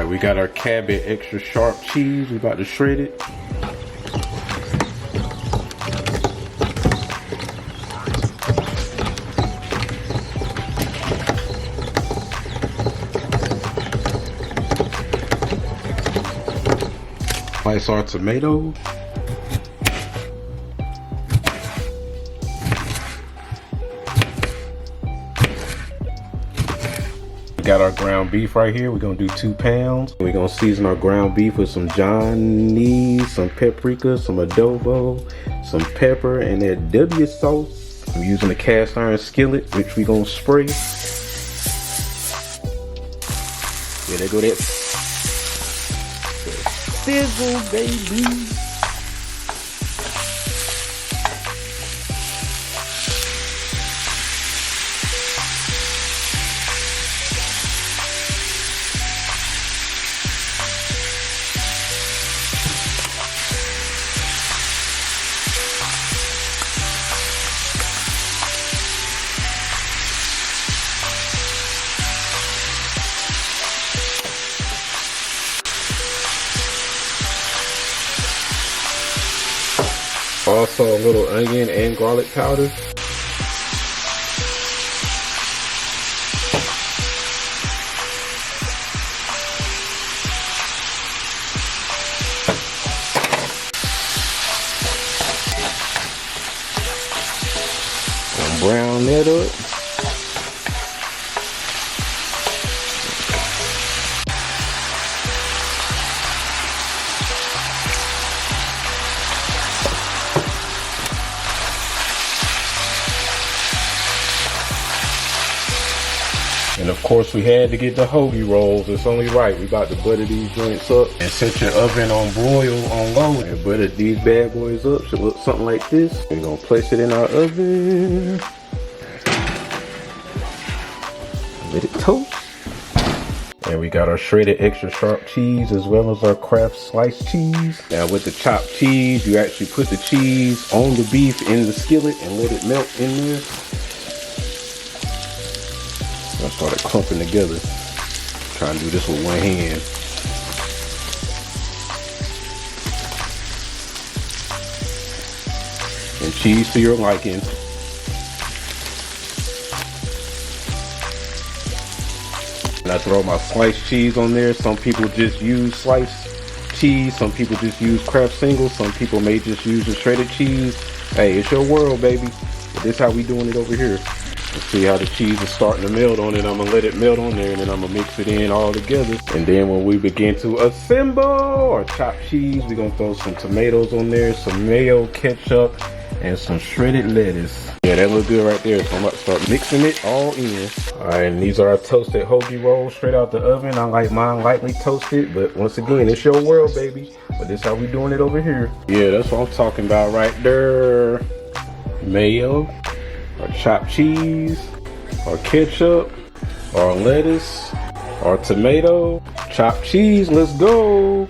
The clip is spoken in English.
Alright, we got our Cabot extra sharp cheese. We about to shred it. Slice our tomato. Got our ground beef right here. We're gonna do 2 pounds. We're gonna season our ground beef with some Mayonnaise, some paprika, some adobo, some pepper, and that W sauce. I'm using a cast iron skillet, which we're gonna spray. Yeah, there go that sizzle, baby. Also a little onion and garlic powder. And brown that up. And of course we had to get the hoagie rolls. It's only right. We about to butter these joints up and set your oven on broil on low and butter these bad boys up. Should look something like this. We're gonna place it in our oven. Let it toast. And we got our shredded extra sharp cheese as well as our Kraft sliced cheese. Now with the chopped cheese, you actually put the cheese on the beef in the skillet and let it melt in there. I started clumping together. Trying to do this with one hand. And cheese to your liking. And I throw my sliced cheese on there. Some people just use sliced cheese. Some people just use Kraft singles. Some people may just use the shredded cheese. Hey, it's your world, baby. But this is how we doing it over here. Let's see how the cheese is starting to melt on it. I'm gonna let it melt on there and then I'm gonna mix it in all together. And then when we begin to assemble our chopped cheese, we're gonna throw some tomatoes on there, some mayo, ketchup, and some shredded lettuce. Yeah, that look good right there. So I'm about to start mixing it all in. All right, and these are our toasted hoagie rolls straight out the oven. I like mine lightly toasted, but once again, it's your world, baby. But this is how we doing it over here. Yeah, that's what I'm talking about right there. Mayo. Our chopped cheese, our ketchup, our lettuce, our tomato, chopped cheese, let's go.